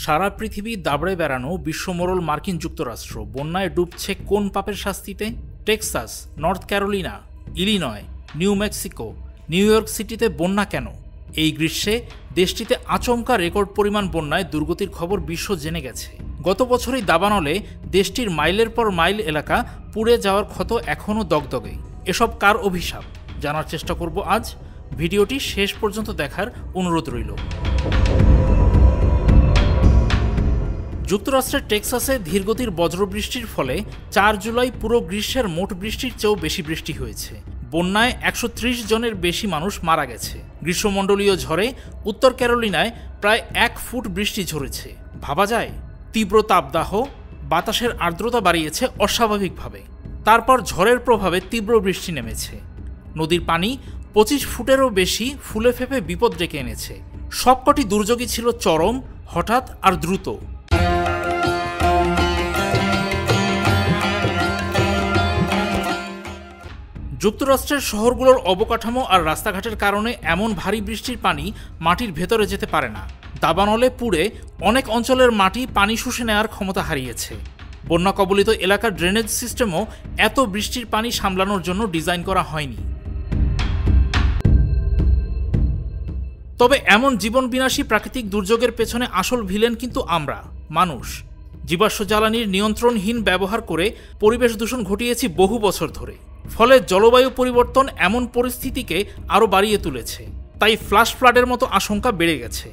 সারা পৃথিবী দাবড়ে বেড়ানো বিশ্বমোড়ল মার্কিন যুক্তরাষ্ট্র বন্যায় ডুবছে কোন পাপের শাস্তিতে? Texas, North Carolina, Illinois, New Mexico, New York সিটিতে বন্যা কেন? এই গ্রীষ্মে দেশটিতে আচমকা রেকর্ড পরিমাণ বন্যায় দুর্গতির খবর বিশ্ব জেনে গেছে। গত বছরই দাবানলে দেশটির মাইলের পর মাইল এলাকা পুড়ে যাওয়ার ক্ষত এখনও দগদগে। এসব কার অভিশাপ জানার চেষ্টা করব আজ। ভিডিওটি শেষ পর্যন্ত দেখার অনুরোধ রইল। যুক্তরাষ্ট্রের টেক্সাসে ধীরগতির বজ্রবৃষ্টির ফলে ৪ জুলাই পুরো গ্রীষ্মের মোট বৃষ্টির চেয়েও বেশি বৃষ্টি হয়েছে। বন্যায় ১৩০ জনের বেশি মানুষ মারা গেছে। গ্রীষ্মমণ্ডলীয় ঝড়ে উত্তর ক্যারোলিনায় প্রায় ১ ফুট বৃষ্টি ঝরেছে। ভাবা যায়? তীব্র তাপদাহ বাতাসের আর্দ্রতা বাড়িয়েছে অস্বাভাবিকভাবে। তারপর ঝড়ের প্রভাবে তীব্র বৃষ্টি নেমেছে। নদীর পানি ২৫ ফুটেরও বেশি ফুলে ফেঁপে বিপদ ডেকে এনেছে। সবকটি দুর্যোগই ছিল চরম, হঠাৎ আর দ্রুত। যুক্তরাষ্ট্রের শহরগুলোর অবকাঠামো আর রাস্তাঘাটের কারণে এমন ভারী বৃষ্টির পানি মাটির ভেতরে যেতে পারে না। দাবানলে পুড়ে অনেক অঞ্চলের মাটি পানি শুষে নেওয়ার ক্ষমতা হারিয়েছে। বন্যা কবলিত এলাকার ড্রেনেজ সিস্টেমও এত বৃষ্টির পানি সামলানোর জন্য ডিজাইন করা হয়নি। তবে এমন জীবন বিনাশী প্রাকৃতিক দুর্যোগের পেছনে আসল ভিলেন কিন্তু আমরা, মানুষ। জীবাশ্ম জ্বালানির নিয়ন্ত্রণহীন ব্যবহার করে পরিবেশ দূষণ ঘটিয়েছি বহু বছর ধরে। ফলে জলবায়ু পরিবর্তন এমন পরিস্থিতিকে আরও বাড়িয়ে তুলেছে। তাই ফ্ল্যাশ ফ্লাডের মতো আশঙ্কা বেড়ে গেছে।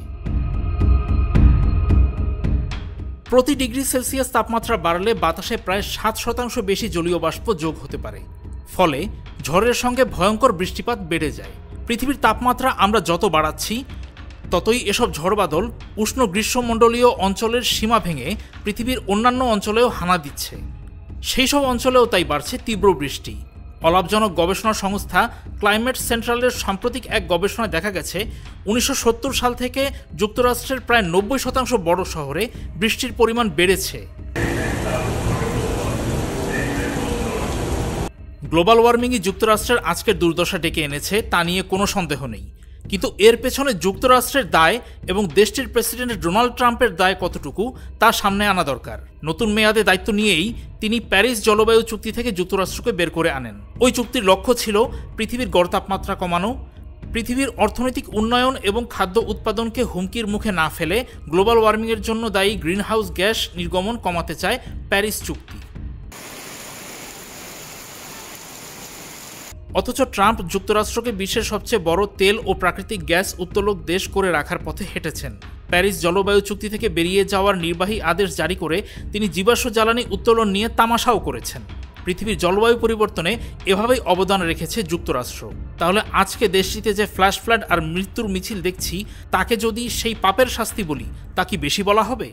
প্রতি ডিগ্রি সেলসিয়াস তাপমাত্রা বাড়লে বাতাসে প্রায় ৭% বেশি জলীয় বাষ্প যোগ হতে পারে। ফলে ঝড়ের সঙ্গে ভয়ঙ্কর বৃষ্টিপাত বেড়ে যায়। পৃথিবীর তাপমাত্রা আমরা যত বাড়াচ্ছি ততই এসব ঝড়বাদল উষ্ণ গ্রীষ্মমণ্ডলীয় অঞ্চলের সীমা ভেঙে পৃথিবীর অন্যান্য অঞ্চলেও হানা দিচ্ছে। সেই সব অঞ্চলেও তাই বাড়ছে তীব্র বৃষ্টি। অলাভজনক গবেষণা সংস্থা ক্লাইমেট সেন্ট্রালের সাম্প্রতিক এক গবেষণায় দেখা গেছে ১৯৭০ সাল থেকে যুক্তরাষ্ট্রের প্রায় ৯০% বড় শহরে বৃষ্টির পরিমাণ বেড়েছে। গ্লোবাল ওয়ার্মিংই যুক্তরাষ্ট্রের আজকের দুর্দশা ডেকে এনেছে, তা নিয়ে কোনো সন্দেহ নেই। কিন্তু এর পেছনে যুক্তরাষ্ট্রের দায় এবং দেশটির প্রেসিডেন্ট ডোনাল্ড ট্রাম্পের দায় কতটুকু তা সামনে আনা দরকার। নতুন মেয়াদে দায়িত্ব নিয়েই তিনি প্যারিস জলবায়ু চুক্তি থেকে যুক্তরাষ্ট্রকে বের করে আনেন। ওই চুক্তির লক্ষ্য ছিল পৃথিবীর গড় তাপমাত্রা কমানো, পৃথিবীর অর্থনৈতিক উন্নয়ন এবং খাদ্য উৎপাদনকে হুমকির মুখে না ফেলে গ্লোবাল ওয়ার্মিংয়ের জন্য দায়ী গ্রিনহাউস গ্যাস নির্গমন কমাতে চায় প্যারিস চুক্তি। অথচ ট্রাম্প যুক্তরাষ্ট্রকে বিশ্বের সবচেয়ে বড় তেল ও প্রাকৃতিক গ্যাস উত্তোলক দেশ করে রাখার পথে হেঁটেছেন। প্যারিস জলবায়ু চুক্তি থেকে বেরিয়ে যাওয়ার নির্বাহী আদেশ জারি করে তিনি জীবাশ্ম জ্বালানি উত্তোলন নিয়ে তামাশাও করেছেন। পৃথিবীর জলবায়ু পরিবর্তনে এভাবেই অবদান রেখেছে যুক্তরাষ্ট্র। তাহলে আজকে দেশটিতে যে ফ্ল্যাশ ফ্লাড আর মৃত্যুর মিছিল দেখছি, তাকে যদি সেই পাপের শাস্তি বলি, তা কি বেশি বলা হবে?